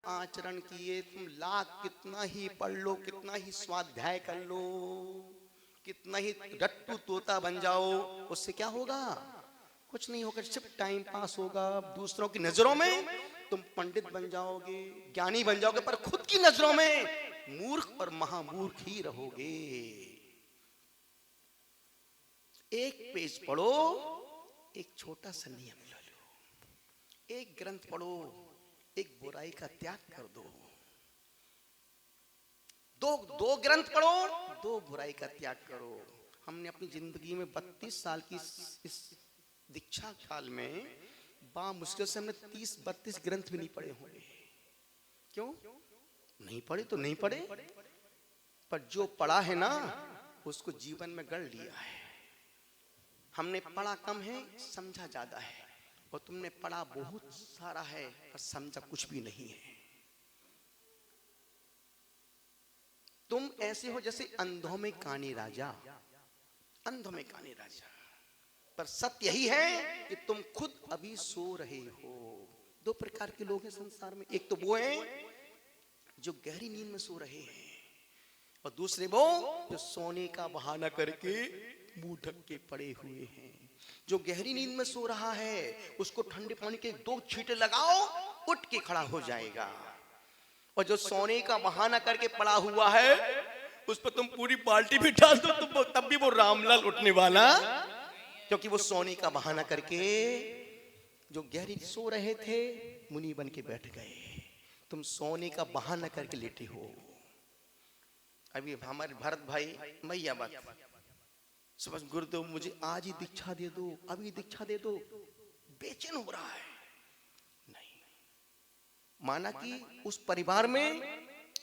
आचरण किए, तुम लाख कितना ही पढ़ लो, कितना ही स्वाध्याय कर लो, कितना ही रट्टू तोता बन जाओ, उससे क्या होगा? कुछ नहीं होगा, सिर्फ टाइम पास होगा। दूसरों की नजरों में तुम पंडित बन जाओगे, ज्ञानी बन जाओगे, पर खुद की नजरों में मूर्ख और महामूर्ख ही रहोगे। एक पेज पढ़ो, एक छोटा सा नियम ले लो, एक ग्रंथ पढ़ो, एक बुराई का त्याग कर दो। दो दो ग्रंथ पढ़ो, दो बुराई का त्याग करो। हमने अपनी जिंदगी में 32 साल की इस दीक्षा काल में मुश्किल से हमने 30-32 ग्रंथ भी नहीं पढ़े होंगे। क्यों नहीं पढ़े? तो नहीं पढ़े, पर जो पढ़ा है ना उसको जीवन में गढ़ लिया है। हमने पढ़ा कम है, समझा ज्यादा है, और तुमने पढ़ा बहुत सारा है और समझा कुछ भी नहीं है। तुम ऐसे हो जैसे अंधों में कानी राजा, अंधों में कानी राजा। पर सत्य यही है कि तुम खुद अभी सो रहे हो। दो प्रकार के लोग हैं संसार में, एक तो वो हैं जो गहरी नींद में सो रहे हैं, और दूसरे वो जो सोने का बहाना करके मुंह ढक के पड़े हुए हैं। जो गहरी नींद में सो रहा है उसको ठंडे पानी के 2 छींटे लगाओ, उठ के खड़ा हो जाएगा। और जो सोने का बहाना करके पड़ा हुआ है उस पर तुम पूरी बाल्टी भी डाल दो तो तब भी वो रामलाल उठने वाला, क्योंकि वो सोने का बहाना करके जो गहरी सो रहे थे मुनि बन के बैठ गए। तुम सोने का बहाना करके लेटे हो। अभी हमारे भरत भाई मैया बात समझ, गुरुदेव मुझे आज ही दीक्षा दे दो, अभी दीक्षा दे दो, बेचैन हो रहा है। नहीं, माना कि उस परिवार में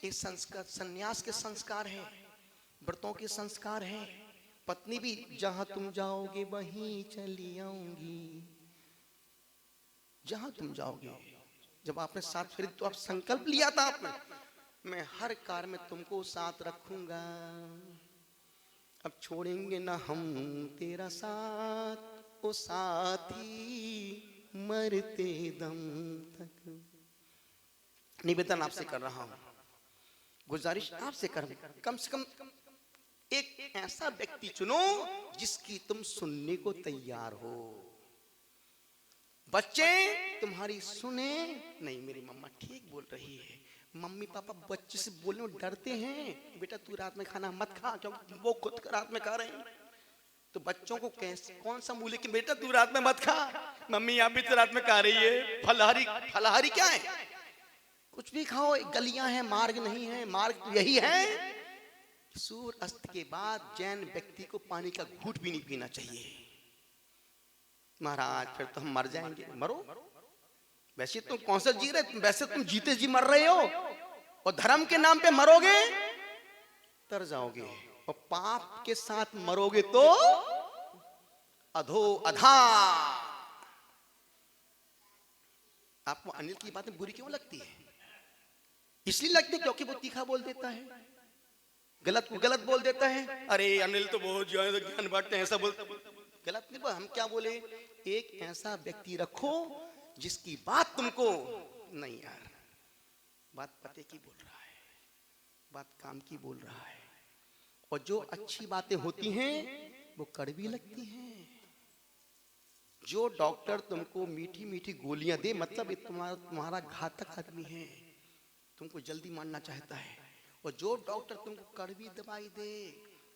एक संस्कार, सन्यास के संस्कार हैं, व्रतों के संस्कार हैं। पत्नी भी जहां तुम जाओगे वहीं चली आऊंगी, जहां तुम जाओगे। जब आपने साथ फिर तो आप संकल्प लिया था आपने, मैं हर कार्य में तुमको साथ रखूंगा, अब छोड़ेंगे ना हम तेरा साथ, ओ साथी मरते दम तक। निवेदन आपसे कर रहा हूं, गुजारिश आपसे कर, कम से कम एक ऐसा व्यक्ति चुनो जिसकी तुम सुनने को तैयार हो। बच्चे तुम्हारी सुने, नहीं मेरी मम्मा ठीक बोल रही है। मम्मी पापा बच्चे से बोलने में डरते हैं, बेटा तू रात में खाना मत खा, क्योंकि वो खुद रात में खा रहे हैं। तो बच्चों को कैसे कौन सा मुंह लेके बेटा तू रात में मत खा, मम्मी आप भी तो रात में खा रही है। फलाहारी, फलाहारी क्या है? कुछ भी खाओ, गलियां हैं, मार्ग नहीं है। मार्ग तो यही है, सूर्य अस्त के बाद जैन व्यक्ति को पानी का घूंट भी नहीं पीना चाहिए। महाराज फिर तो हम मर जाएंगे। मरो, वैसे तुम कौन सा जी रहे, वैसे तुम जीते जी मर रहे हो, और धर्म के नाम पे मरोगे तर जाओगे, और पाप के साथ मरोगे तो अधो अधा। आपको अनिल की बातें बुरी क्यों लगती है? इसलिए लगती है क्योंकि वो तीखा बोल देता है, गलत को गलत बोल देता है। अरे अनिल तो बहुत ज्यादा ज्ञान बांटते हैं, ऐसा बोलते। गलत नहीं, हम क्या बोले, एक ऐसा व्यक्ति रखो जिसकी बात तुमको, नहीं यार बात पते की बोल रहा है, बात काम की बोल रहा है, और जो अच्छी बातें होती हैं वो कड़वी लगती हैं। जो डॉक्टर तुमको मीठी मीठी गोलियां दे, मतलब तुम्हारा घातक आदमी है, तुमको जल्दी मारना चाहता है। और जो डॉक्टर तुमको कड़वी दवाई दे,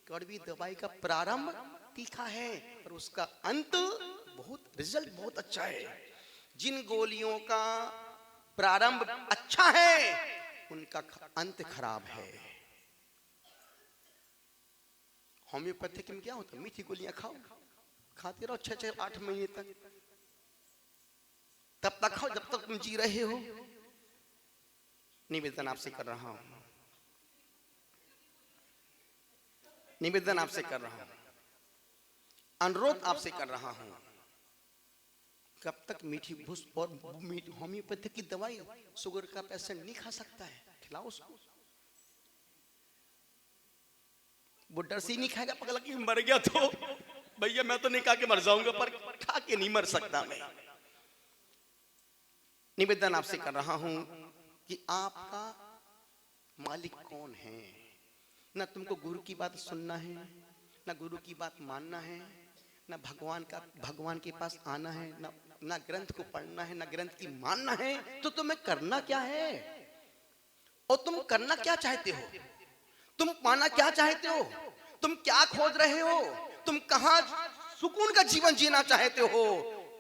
कड़वी दवाई का प्रारंभ तीखा है पर उसका अंत बहुत, रिजल्ट बहुत अच्छा है। जिन गोलियों का प्रारंभ अच्छा है उनका अंत खराब है। होम्योपैथिक में क्या होता है, मीठी गोलियां खाओ, खाते रहो 6-8 महीने तक, तब तक खाओ जब तक तुम जी रहे हो। निवेदन आपसे कर रहा हूं, निवेदन आपसे कर रहा हूं, अनुरोध आपसे कर रहा हूं, कब तक मीठी भूस और होम्योपैथिक की दवाई शुगर का पेशेंट नहीं खा सकता है, खिलाओ उसको। वो डर से नहीं खाएगा, पगला कि मर गया तो भैया मैं तो नहीं खा के मर जाऊंगा, पर खा के नहीं मर सकता मैं। निवेदन आपसे कर रहा हूं, कि आपका मालिक कौन है। ना तुमको गुरु की बात सुनना है, ना गुरु की बात मानना है, ना भगवान के पास आना है, ना ग्रंथ को पढ़ना है, ना ग्रंथ की मानना है। तो तुम्हें करना क्या है और तुम करना क्या चाहते हो? तुम पाना क्या चाहते हो? तुम क्या खोज रहे हो? तुम कहां सुकून का जीवन जीना चाहते हो?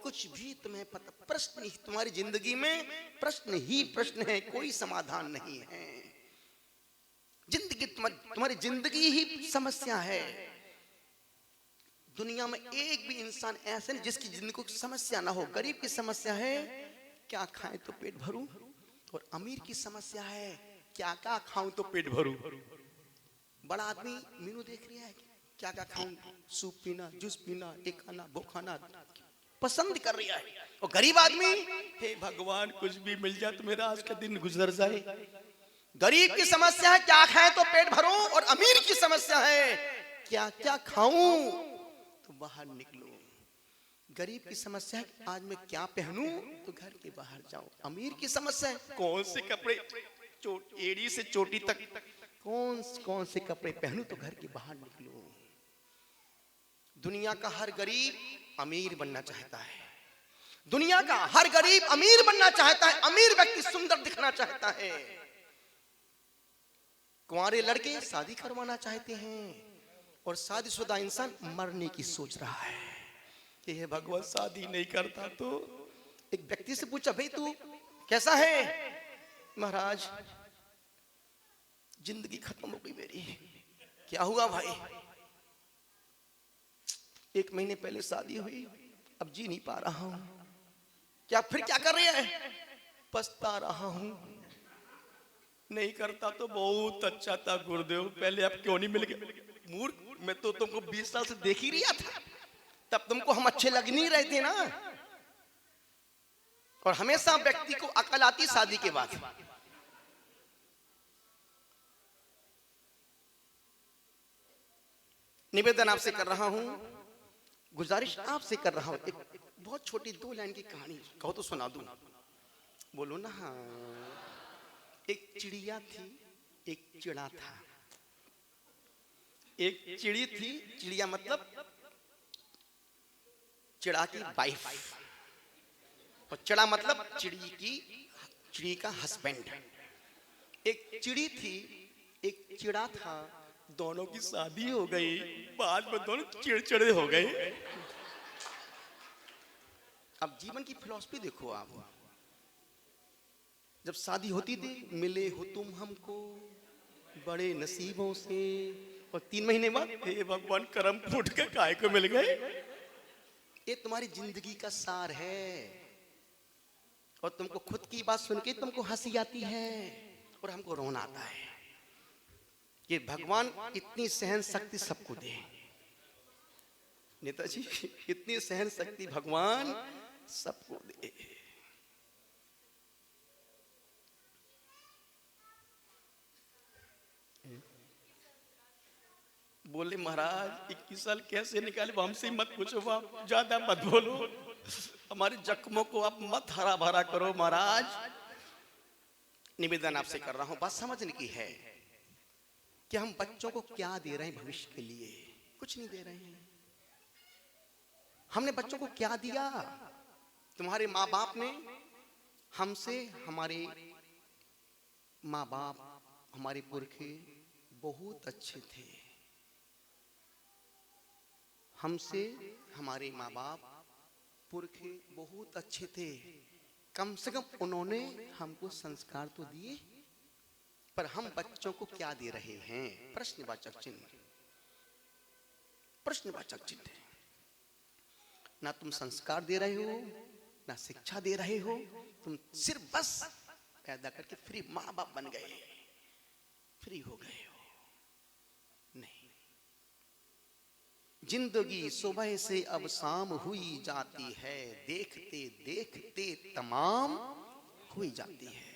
कुछ भी तुम्हें पता। प्रश्न ही तुम्हारी जिंदगी में प्रश्न ही प्रश्न है, कोई समाधान नहीं है। जिंदगी तुम्हारी जिंदगी ही समस्या है। दुनिया में एक भी इंसान ऐसे नहीं जिसकी जिंदगी को समस्या ना हो। गरीब की समस्या है क्या खाएं तो पेट भरूं, और अमीर की समस्या है क्या क्या खाऊं तो पेट भरूं। बड़ा आदमी मेनू देख रहा है क्या क्या खाऊं, सूप पीना, जूस पीना, ये खाना वो खाना पसंद कर रहा है। और गरीब आदमी, हे भगवान कुछ भी मिल जाए तो मेरा आज का दिन गुजर जाए। गरीब की समस्या है क्या खाएं तो पेट भरूं, और अमीर की समस्या है क्या क्या खाऊं तो बाहर निकलो। गरीब की समस्या है आज मैं क्या पहनूं तो घर के बाहर जाओ। अमीर की समस्या है कौन से कपड़े एड़ी से चोटी तक कौन से कपड़े पहनूं तो घर के बाहर निकलो। दुनिया का हर गरीब अमीर बनना चाहता है। दुनिया का हर गरीब अमीर बनना चाहता है। अमीर व्यक्ति सुंदर दिखना चाहता है। कुंवारे लड़के शादी करवाना चाहते हैं, और शादीशुदा इंसान मरने की सोच रहा है कि हे भगवान शादी नहीं करता तो। एक व्यक्ति से पूछा भाई तू कैसा है? महाराज जिंदगी खत्म हो गई मेरी। क्या हुआ भाई? 1 महीने पहले शादी हुई, अब जी नहीं पा रहा हूं। क्या फिर क्या कर रही है? पछता रहा हूं। नहीं करता तो बहुत अच्छा था गुरुदेव, पहले आप क्यों नहीं मिल गए? मूर्ख, मैं तो तुमको 20 साल से देख ही रहा था, तब तुमको हम अच्छे लग नहीं रहे थे ना। और हमेशा व्यक्ति को अकल आती शादी के बाद। निवेदन आपसे कर रहा हूं, गुजारिश आपसे कर रहा हूं, एक बहुत छोटी 2 लाइन की कहानी कहो तो सुना दूं। बोलो ना। हाँ, एक चिड़िया थी, एक चिड़ा था। एक चिड़ी थी, चिड़िया मतलब चिड़ा की वाइफ, और चिड़ा मतलब चिड़ी का हस्बैंड। एक चिड़ी थी, एक चिड़ा था, दोनों की शादी हो गई, बाद में दोनों चिड़चिड़े हो गए। अब जीवन की फिलॉसफी देखो आप। जब शादी होती थी, मिले हो तुम हमको बड़े नसीबों से, और 3 महीने बाद हे भगवान करम फूट के काय को मिल गए। ये तुम्हारी जिंदगी का सार है। और तुमको खुद की बात सुन के तुमको हंसी आती है और हमको रोना आता है। ये भगवान इतनी सहन शक्ति सबको दे। नेताजी, इतनी सहन शक्ति भगवान सबको दे। बोले महाराज 21 साल कैसे निकाले? हमसे मत पूछो, आप ज्यादा मत बोलो, हमारे जख्मों को आप मत हरा भरा करो महाराज। निवेदन आपसे कर रहा हूं, बात समझने की है कि हम बच्चों को क्या दे रहे हैं भविष्य के लिए। कुछ नहीं दे रहे हैं। हमने बच्चों को क्या दिया? तुम्हारे माँ बाप ने हमसे, हमारे माँ बाप, हमारे पुरखे बहुत अच्छे थे। हमसे हमारे माँ बाप पुरखे बहुत अच्छे थे। कम से कम उन्होंने हमको संस्कार तो दिए। पर हम बच्चों को क्या दे रहे हैं? प्रश्नवाचक चिन्ह, प्रश्नवाचक चिन्ह। ना तुम संस्कार दे रहे हो, ना शिक्षा दे रहे हो। तुम सिर्फ बस पैदा करके फ्री माँ बाप बन गए, फ्री हो गए हो। नहीं, जिंदगी सुबह से अब शाम हुई जाती है, देखते देखते तमाम हुई जाती है।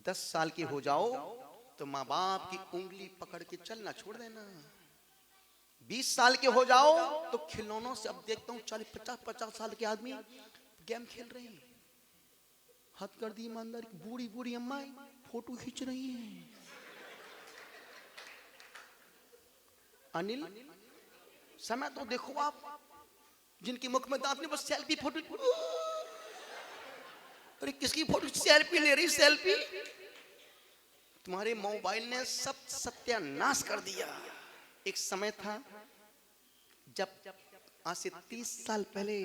10 साल के हो जाओ तो माँ बाप की उंगली पकड़ के चलना छोड़ देना। 20 साल के हो जाओ तो खिलौनों से, अब देखता हूँ 40-50 साल के आदमी गेम खेल रहे हैं। हद कर दी ईमानदार, बूढ़ी बूढ़ी अम्मा फोटो खींच रही हैं। अनिल समय तो देखो आप, जिनके मुख में दांत नहीं बस सेल्फी फोटो। अरे किसकी फोटो सेल्फी ले रही? सेल्फी तुम्हारे मोबाइल ने सब सत्यानाश कर दिया। एक समय था जब आज से 30 साल पहले,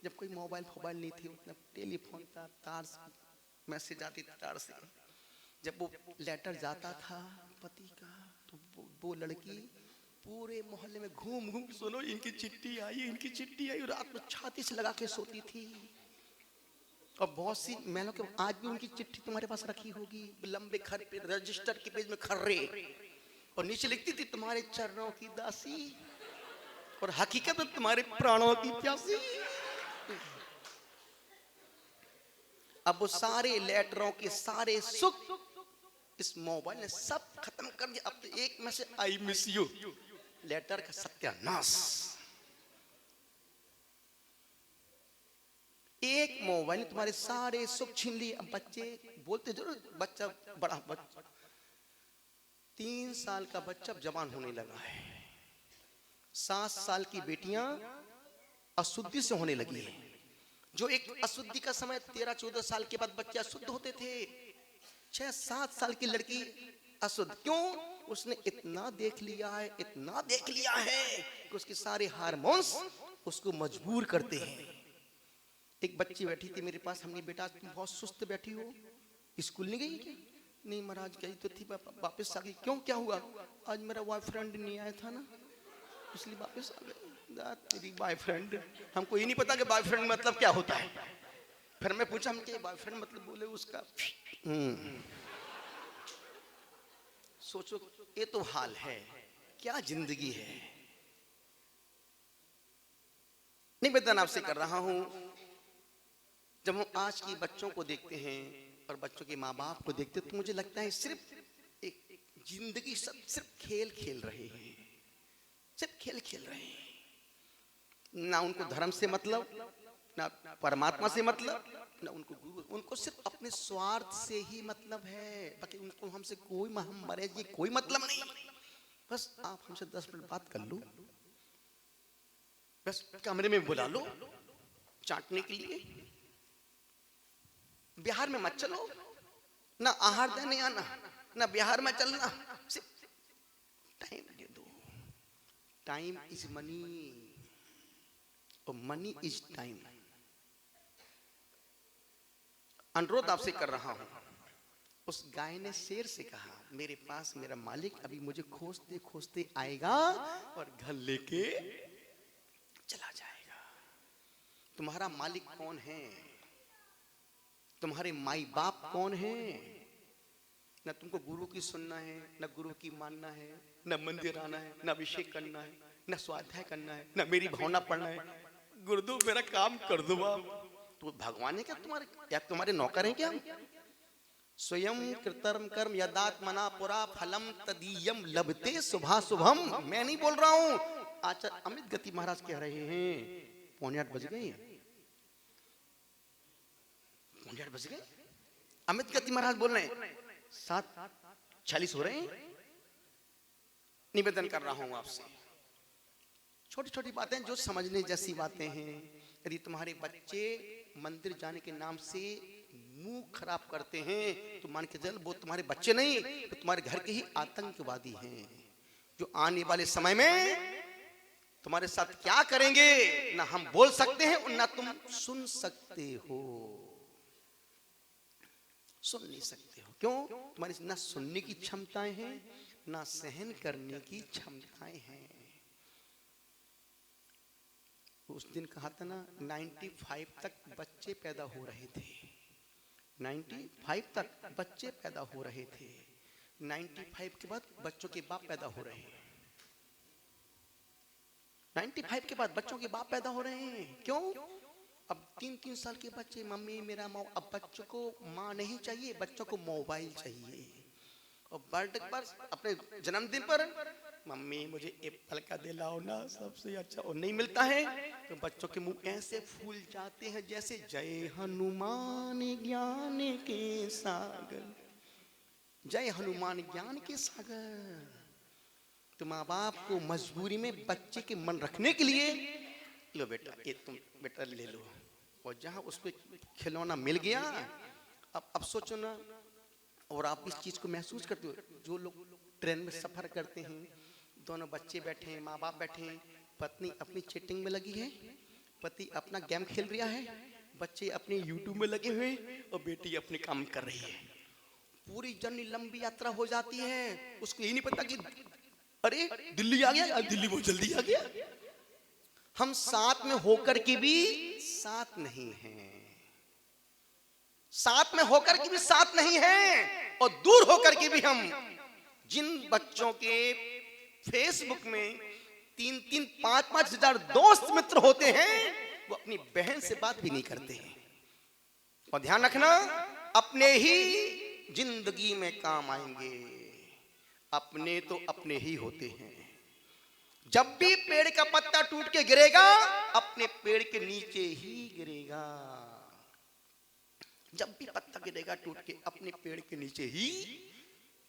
जब कोई मोबाइल नहीं थी, उतना टेलीफोन था, तार से मैसेज आती थी, तार से जब वो लेटर जाता था पति का, तो वो लड़की पूरे मोहल्ले में घूम घूम, सुनो इनकी चिट्ठी आई, इनकी चिट्ठी आई, रात में छाती से लगा के सोती थी। और बहुत सी महिलाओं के आज भी उनकी चिट्ठी तुम्हारे पास रखी होगी, लंबे खर पे रजिस्टर के पेज में खर्रे, और नीचे लिखती थी तुम्हारे चरणों की दासी, और हकीकत में तुम्हारे प्राणों की प्यासी। अब वो सारे लेटरों के सारे सुख इस मोबाइल ने सब खत्म कर दिया। अब तो एक में से आई मिस यू लेटर का सत्यानाश। एक मोबाइल ने तुम्हारे सारे सुख छीन लिए। अब बच्चे बोलते जरूर, बच्चा बड़ा बच्चा 3 साल का बच्चा जवान होने लगा है, 7 साल की बेटियां अशुद्धि से होने लगी है। जो एक अशुद्धि का समय 13-14 साल के बाद बच्चे अशुद्ध होते थे, 6-7 साल की लड़की अशुद्ध। क्यों? उसने इतना देख लिया है, इतना देख लिया है कि उसके सारे हार्मोन्स उसको मजबूर करते हैं। एक बच्ची बैठी थी मेरे पास, हमने बेटा तुम बहुत सुस्त बैठी हो, स्कूल नहीं गई क्या? नहीं महाराज गई तो थी, वापस आ गई। क्यों, क्या हुआ? आज मेरा बॉयफ्रेंड नहीं आया था ना, इसलिए वापस आ गई। तेरी बॉयफ्रेंड, हमको ये नहीं पता कि बॉयफ्रेंड मतलब क्या होता है। फिर मैं पूछा हम क्या बॉयफ्रेंड मतलब, बोले उसका सोचो ये तो हाल है, क्या जिंदगी है। निवेदन आपसे कर रहा हूं, जब हम आज की बच्चों को देखते हैं और बच्चों के माँ बाप को देखते हैं, तो मुझे लगता है सिर्फ एक जिंदगी सब सिर्फ खेल खेल रहे हैं, सिर्फ खेल खेल रहे हैं। ना उनको धर्म से मतलब, ना परमात्मा से मतलब, ना उनको गुरु, उनको सिर्फ अपने स्वार्थ से ही मतलब है। बाकी उनको हमसे कोई हम मरे जी कोई मतलब नहीं। बस आप हमसे 10 मिनट बात कर लो, बस कमरे में बुला लो चाटने के लिए। बिहार में मत चलो, ना आहार देने आना, ना बिहार में चलना, सिर्फ टाइम दे दो। टाइम इज मनी और मनी इज टाइम। अनुरोध आपसे कर रहा हूं, उस गाय ने शेर से कहा, मेरे पास मेरा मालिक अभी मुझे खोजते खोजते आएगा और घर लेके चला जाएगा। तुम्हारा मालिक कौन है? तुम्हारे माई बाप कौन है? न तुमको गुरु की सुनना है, न गुरु की मानना है, न मंदिर आना है, न अभिषेक करना है, न स्वाध्याय करना है, न मेरी भावना पढ़ना है। गुरुदेव मेरा काम कर दो आप। तो भगवान है क्या तुम्हारे, या तुम्हारे नौकर हैं क्या? स्वयं कृतर्म कर्म यदात्मना पुरा फलम तदीयम लभते शुभा शुभम। मैं नहीं बोल रहा हूं, आचार्य अमित गति महाराज कह रहे हैं। 8:45 बज गए, 8:45 बज गए। अमित गति महाराज बोल रहे हैं 7:46 हो रहे हैं। निवेदन कर रहा हूं आपसे, छोटी छोटी बातें जो समझने जैसी बातें हैं। यदि तुम्हारे बच्चे मंदिर जाने के नाम से मुंह खराब करते हैं, तो मान के चल वो तुम्हारे बच्चे नहीं, तो तुम्हारे घर के ही आतंकवादी हैं, जो आने वाले समय में तुम्हारे साथ क्या करेंगे ना हम बोल सकते हैं और ना तुम सुन सकते हो। सुन नहीं सकते हो, क्यों? तुम्हारी ना सुनने की क्षमताएं हैं, ना सहन करने की क्षमताएं हैं। उस दिन कहा था ना 95 तक बच्चे पैदा हो रहे थे, 95 तक बच्चे पैदा हो रहे थे। 95 के बाद बच्चों के बाप पैदा हो रहे हैं। 95 के बाद बच्चों के बाप पैदा हो रहे हैं। क्यों? अब 3-3 साल के बच्चे, मम्मी मेरा अब बच्चों को माँ नहीं चाहिए, बच्चों को मोबाइल चाहिए। और बर्थडे पर, अपने जन्मदिन पर मम्मी मुझे एप्पल का दिलाओ ना, सबसे अच्छा। और नहीं मिलता है तो बच्चों के मुंह ऐसे फूल जाते हैं जैसे जय हनुमान ज्ञान के सागर, जय हनुमान ज्ञान के सागर। तो माँ बाप को मजबूरी में बच्चे के मन रखने के लिए, लो बेटा ये तुम बेटा ले लो। और जहां उसको खिलौना मिल गया, अब सोचो ना, और आप इस चीज को महसूस करते हो, जो लोग ट्रेन में सफर करते हैं, दोनों बच्चे बैठे हैं, माँ बाप बैठे हैं, पत्नी अपनी चैटिंग में लगी है, पति अपना गेम खेल रहा है, बच्चे अपने यूट्यूब में लगे हुए और बेटी अपने काम कर रही है। पूरी जर्नी लंबी यात्रा हो जाती है, उसको यही नहीं पता कि अरे दिल्ली आ गया, दिल्ली बहुत जल्दी आ गया। हम साथ में होकर के भी साथ नहीं हैं, साथ में होकर के भी साथ नहीं हैं, और दूर होकर के भी हम जिन बच्चों के फेसबुक में 3-3, 5-5 हजार दोस्त मित्र होते हैं, वो अपनी बहन से बात भी नहीं करते हैं। और ध्यान रखना, अपने ही जिंदगी में काम आएंगे, अपने तो अपने ही होते हैं। जब भी पेड़ का पत्ता टूट के गिरेगा, अपने पेड़ के नीचे ही गिरेगा। जब भी पत्ता गिरेगा टूट के, अपने पेड़ के नीचे ही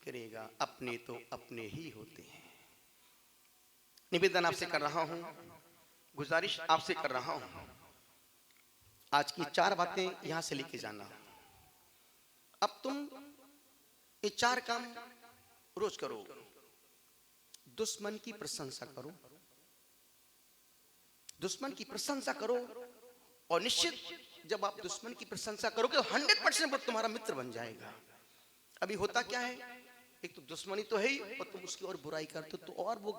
गिरेगा, अपने तो अपने ही होते हैं। निवेदन आपसे कर रहा हूं, गुजारिश आपसे कर रहा हूं, आज की 4 बातें यहां से लेके जाना। अब तुम ये 4 काम रोज करो। दुश्मन की प्रशंसा करो, दुश्मन की प्रशंसा करो, और निश्चित जब आप दुश्मन की प्रशंसा करोगे तो 100% वो तुम्हारा मित्र बन जाएगा। अभी होता क्या है, एक तो दुश्मनी तो है ही, और तुम उसकी और बुराई करते हो, तो और वो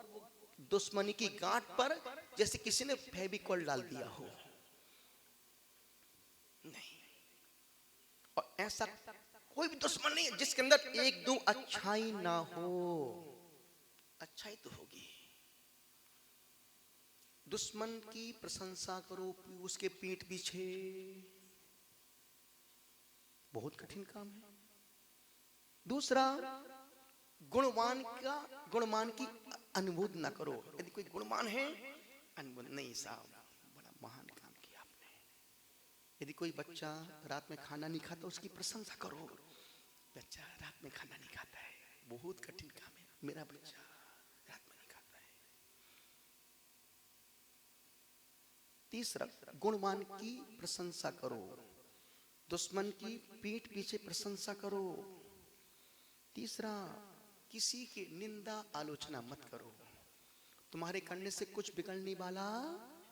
दुश्मनी की गांठ पर जैसे किसी ने फेविकॉल डाल दिया हो। नहीं, और ऐसा कोई भी दुश्मन नहीं है जिसके अंदर 1-2 अच्छाई ना हो। अच्छाई तो होगी। दुश्मन की प्रशंसा करो उसके पीठ पीछे, बहुत कठिन काम है। दूसरा, गुणवान की अनुमोदना करो। यदि कोई गुणवान है, अनुमोदन नहीं, साहब बड़ा महान काम किया आपने। यदि कोई बच्चा रात में खाना नहीं खाता, उसकी प्रशंसा करो। बच्चा रात में खाना नहीं खाता है, बहुत कठिन काम है, मेरा बच्चा रात में नहीं खाता है। तीसरा, गुणवान की प्रशंसा करो, दुश्मन की पीठ पीछे प्रशंसा करो। तीसरा, किसी की निंदा आलोचना मत करो। तुम्हारे करने से कुछ बिगड़ने वाला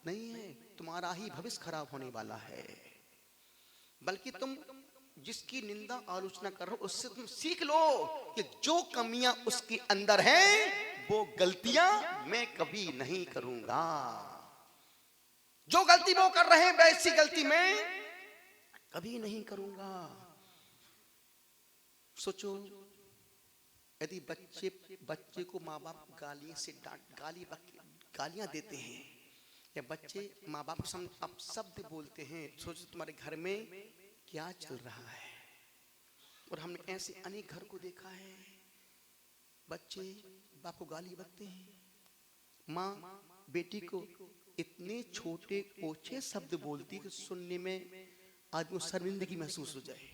नहीं है, तुम्हारा ही भविष्य खराब होने वाला है। बल्कि तुम जिसकी निंदा आलोचना कर रहे हो, उससे तुम सीख लो कि जो कमियां उसके अंदर हैं, वो गलतियां मैं कभी नहीं करूंगा। जो गलती वो कर रहे हैं, वैसी गलती मैं कभी नहीं करूंगा। सोचो, यदि बच्चे को माँ बाप गालियां देते हैं, या बच्चे माँ बाप को आप शब्द बोलते हैं, सोचो तुम्हारे घर में क्या चल रहा है। और हमने ऐसे अनेक घर को देखा है, बच्चे बाप को गाली बकते हैं, माँ बेटी को इतने छोटे ओछे शब्द बोलती कि सुनने में आदमी को शर्मिंदगी महसूस हो जाए।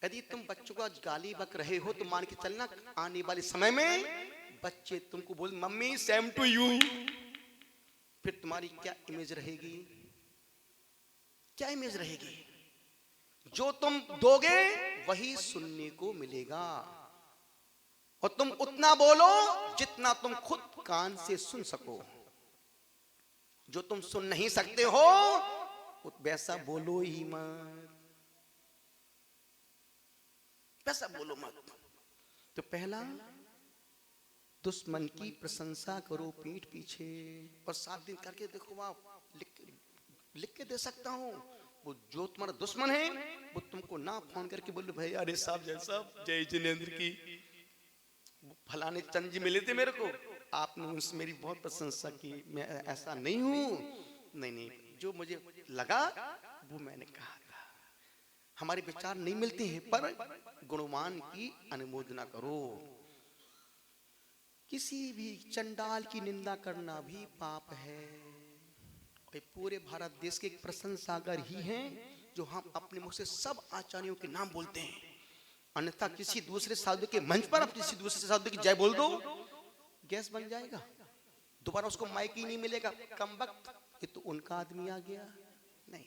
यदि तुम बच्चों को आज गाली बक रहे हो, तो मान के चलना आने वाले समय में बच्चे तुमको बोल मम्मी सेम टू यू, फिर तुम्हारी क्या इमेज रहेगी? क्या इमेज रहेगी? जो तुम दोगे वही सुनने को मिलेगा, और तुम उतना बोलो जितना तुम खुद कान से सुन सको। जो तुम सुन नहीं सकते हो वैसा बोलो ही मत, वैसा बोलो मत। तो पहला, दुश्मन की प्रशंसा करो पीठ पीछे। और 7 दिन करके देखो, आप लिख के दे सकता हूं। वो जो तुम्हारा दुश्मन है, वो तुमको ना फोन करके बोले भाई अरे साहब जय जिनेंद्र की फलाने चंद जी मिले थे मेरे को, आपने उनसे मेरी बहुत प्रशंसा की, मैं ऐसा नहीं हूं। नहीं, जो मुझे लगा वो मैंने कहा था। हमारे विचार नहीं मिलते हैं, पर गुणवान की अनुमोदना करो। किसी भी चंडाल की निंदा करना भी पाप है। और पूरे भारत देश के एक प्रशंसागर ही हैं जो हम अपने मुख से सब आचार्यों के नाम बोलते हैं, अन्यथा किसी दूसरे साधु के मंच पर आप किसी दूसरे साधु की जय बोल दो, गैस बन जाएगा, दोबारा उसको माइक ही नहीं मिलेगा। कम वक्त ये तो उनका आदमी आ गया। नहीं,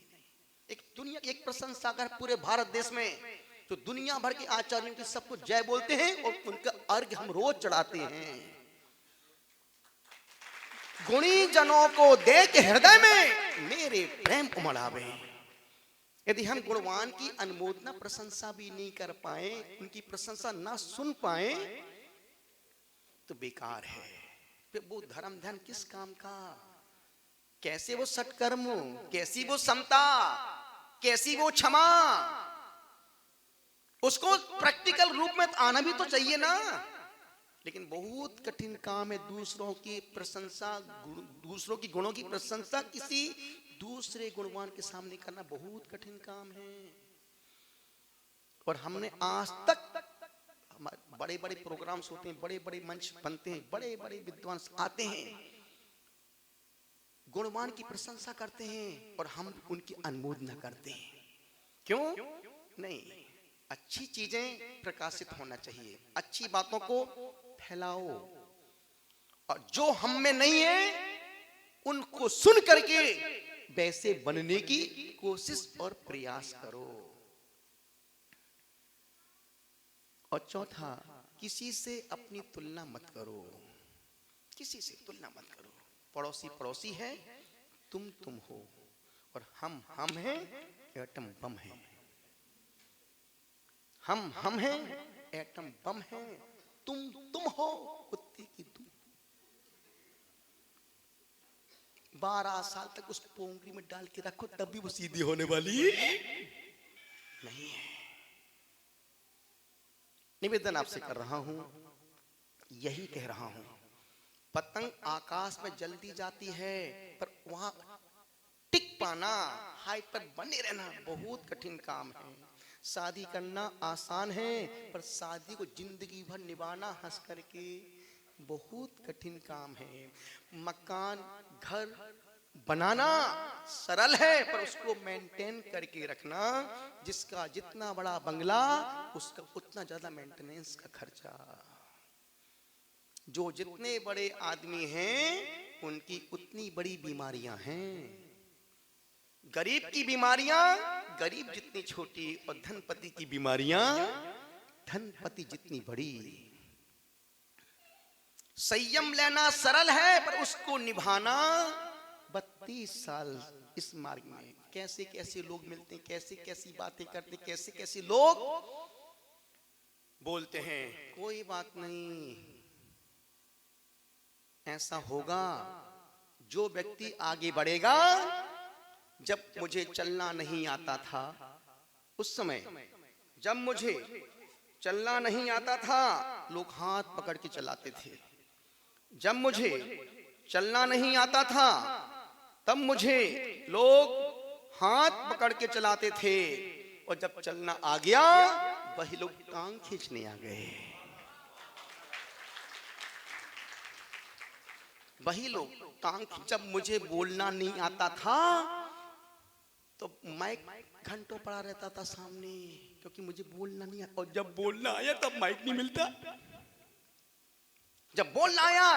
एक दुनिया एक प्रशंसागर पूरे भारत देश में जो दुनिया भर के आचार्यों की सबको जय बोलते हैं और उनका अर्घ्य हम रोज चढ़ाते हैं। गुणी जनों को देख हृदय में मेरे प्रेम उमड़ावे। यदि हम गुणवान की अनुमोदना प्रशंसा भी नहीं कर पाए, उनकी प्रशंसा ना सुन पाए, तो बेकार है। फिर वो धर्म ध्यान किस काम का? कैसे वो सत्कर्म, कैसी वो समता, कैसी वो क्षमा, उसको प्रैक्टिकल रूप में आना भी तो चाहिए ना। लेकिन बहुत कठिन काम है दूसरों की प्रशंसा, दूसरों की गुणों की प्रशंसा किसी दूसरे गुणवान के सामने करना बहुत कठिन काम है। और हमने आज तक बड़े बड़े प्रोग्राम्स होते हैं, बड़े बड़े मंच बनते हैं, बड़े बड़े विद्वान आते हैं, गुणवान की प्रशंसा करते हैं और हम उनकी अनुमोदना करते हैं। क्यों नहीं? अच्छी चीजें प्रकाशित होना चाहिए, अच्छी बातों को फैलाओ, और जो हम में नहीं है उनको सुन करके वैसे बनने की कोशिश और प्रयास करो। और चौथा, किसी से अपनी तुलना मत करो, किसी से तुलना मत करो। पड़ोसी पड़ोसी है, तुम हो, और हम हैं, एटम बम है। हम हैं, एटम बम है, तुम हो कुत्ते की तुम। 12 साल तक उस पोंगरी में डाल के रखो तब भी वो सीधी होने वाली नहीं है। निवेदन आपसे कर रहा हूं, यही कह रहा हूं, पतंग आकाश में जल्दी जाती है पर वहां टिक पाना, हाइट पर बने रहना बहुत कठिन काम है। शादी करना आसान है पर शादी को जिंदगी भर निभाना हंस करके बहुत कठिन काम है। मकान घर बनाना सरल है पर उसको मेंटेन करके रखना, जिसका जितना बड़ा बंगला उसका उतना ज्यादा मेंटेनेंस का खर्चा। जो जितने बड़े आदमी हैं उनकी उतनी बड़ी बीमारियां हैं। गरीब की बीमारियां गरीब जितनी छोटी और धनपति की बीमारियां धनपति जितनी बड़ी। संयम लेना सरल है पर उसको निभाना 32 साल इस मार्ग में। कैसे कैसे लोग मिलते हैं, कैसे कैसी बातें करते, कैसे कैसे लोग बोलते हैं। कोई बात नहीं, ऐसा होगा जो व्यक्ति आगे बढ़ेगा। जब मुझे चलना नहीं आता था, उस समय जब मुझे चलना नहीं आता था लोग हाथ पकड़ के चलाते थे। जब मुझे चलना नहीं आता था तब मुझे लोग हाथ पकड़ के चलाते थे, और जब चलना आ गया वही लोग टांग खींचने आ गए। वही लोग टांग, जब मुझे बोलना नहीं आता था तो माइक घंटों पड़ा रहता था सामने, क्योंकि मुझे बोलना नहीं आता। और जब बोलना आया तब माइक नहीं मिलता। जब बोलना आया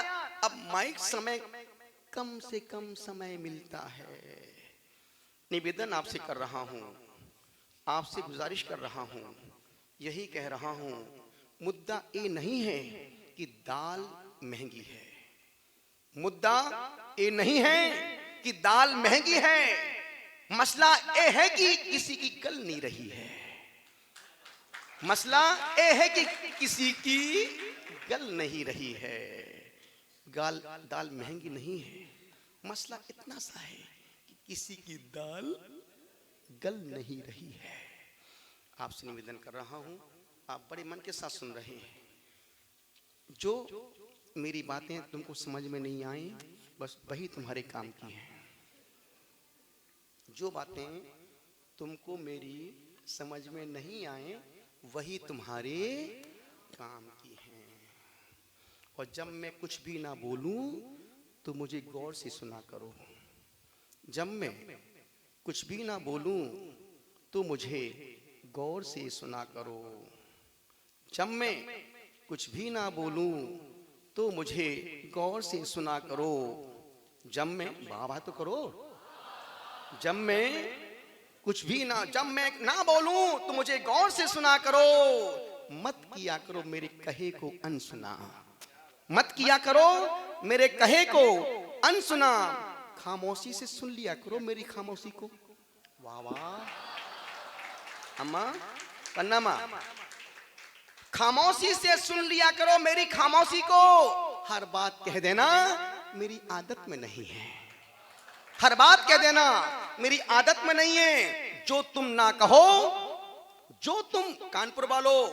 अब माइक समय कम से कम समय मिलता है। निवेदन आपसे कर रहा हूं, आपसे गुजारिश कर रहा हूं, यही कह रहा हूं, मुद्दा ये नहीं है कि दाल महंगी है, मुद्दा ये नहीं है कि दाल महंगी है, मसला ये है कि किसी की गल नहीं रही है। मसला ये है कि किसी की गल नहीं रही है। दाल महंगी नहीं है, मसला इतना सा है कि किसी की दाल गल नहीं रही है। आपसे निवेदन कर रहा हूं, आप बड़े मन के साथ सुन रहे हैं। जो मेरी बातें तुमको समझ में नहीं आई बस वही तुम्हारे काम की है। जो बातें तुमको मेरी समझ में नहीं आए वही तुम्हारे काम की हैं। और जब मैं कुछ भी ना बोलूं तो मुझे गौर से सुना करो। जब मैं कुछ भी ना बोलूं तो मुझे गौर से सुना करो। जब मैं कुछ भी ना बोलूं तो मुझे गौर से सुना करो। जब मैं बाबा तो करो। जब मैं कुछ भी ना जब मैं ना बोलूं तो मुझे गौर से सुना करो। मत किया करो मेरे कहे को अनसुना। मत किया करो मेरे कहे को अनसुना। खामोशी से सुन लिया करो मेरी खामोशी को। वाह वाह अम्मा पन्नामा। खामोशी से सुन लिया करो मेरी खामोशी को। हर बात कह देना मेरी आदत में नहीं है। हर बात कह देना मेरी आदत में नहीं है। जो तुम ना कहो, जो तुम कानपुर वालों,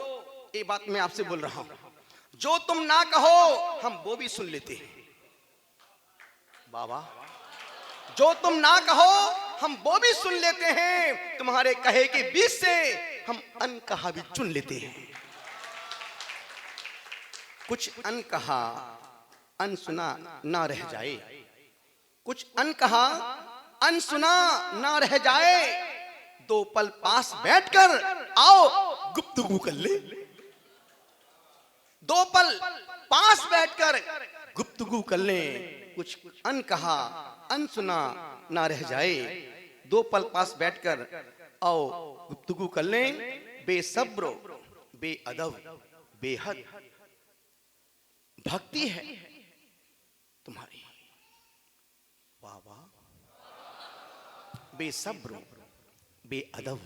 ये बात मैं आपसे बोल रहा हूं, जो तुम ना कहो हम वो भी सुन लेते हैं। बाबा जो तुम ना कहो हम वो भी सुन लेते हैं। तुम्हारे कहे के बीच से हम अनकहा भी चुन लेते हैं। कुछ अनकहा अनसुना ना रह जाए। कुछ अनकहा अनसुना ना रह जाए। दो पल पास बैठकर आओ गुफ्तगू कर ले। दो पल पास बैठकर गुफ्तगू कर ले। कुछ अनकहा अनसुना ना रह जाए। दो पल पास बैठकर आओ गुफ्तगू कर ले। बेसब्र बेअदब बेहद भक्ति है तुम्हारी। वाह वाह। बेसब्र बेअदब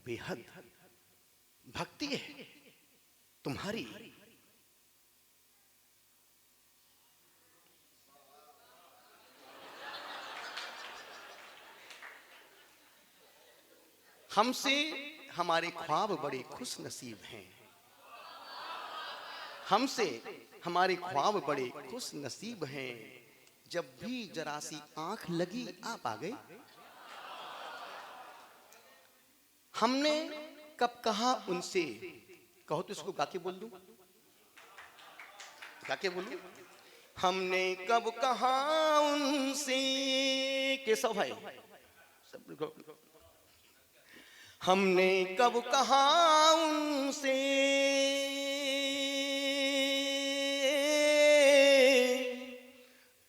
बेहद भक्ति है तुम्हारी। हमसे हमारे ख्वाब बड़े खुश नसीब हैं। हमसे हमारे ख्वाब बड़े खुश नसीब हैं। जब भी जरा सी आंख लगी आप आ गए। हमने कब कहा उनसे, कहो तो इसको गा के बोल दूं, गा के बोलूं। हमने कब कहा उनसे, केशव भाई सब, हमने कब कहा उनसे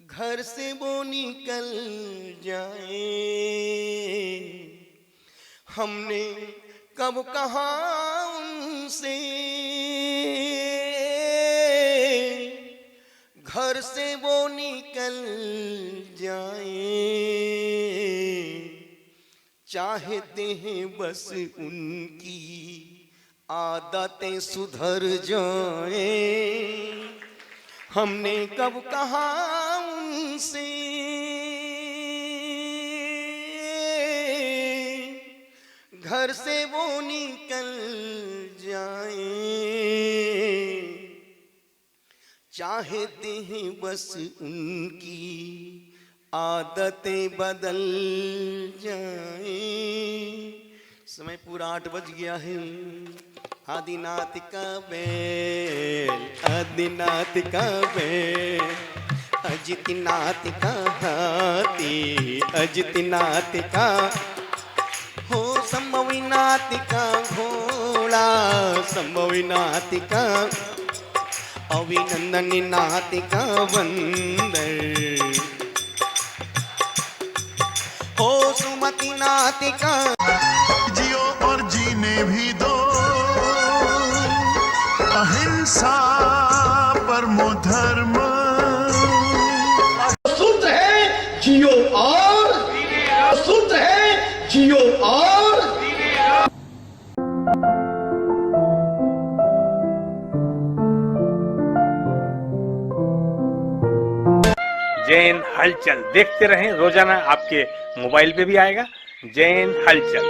घर से वो निकल जाए। हमने कब कहा उनसे घर से वो निकल जाए। चाहते हैं बस उनकी आदतें सुधर जाए। हमने कब कहा उनसे घर से वो निकल जाए। चाहते हैं बस उनकी आदतें बदल जाए। समय पूरा 8 बज गया है। आदिनाथ का बैल, आदिनाथ का बैल, अजितनाथ का हाथी, अजितनाथ का हो, संभवीनाथ का घोड़ा, संभवीनाथ का, अभिनंदन नाथ का बंदर, हो सुमति नाथ का। जियो और जीने भी दो, अहिंसा परमो धर्म। सूत्र है जियो और, सूत्र है जियो और। जैन हलचल देखते रहें। रोजाना आपके मोबाइल पे भी आएगा जैन हलचल।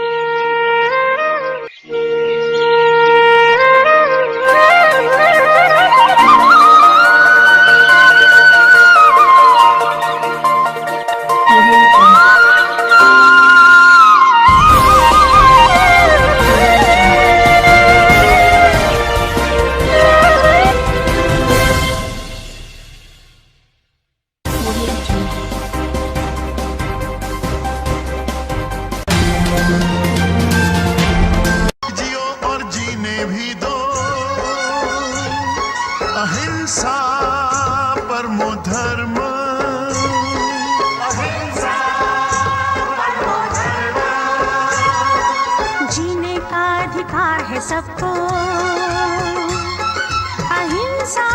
जीने भी दो। अहिंसा परमो धर्म, अहिंसा परमो धर्म। जीने का अधिकार है सबको, अहिंसा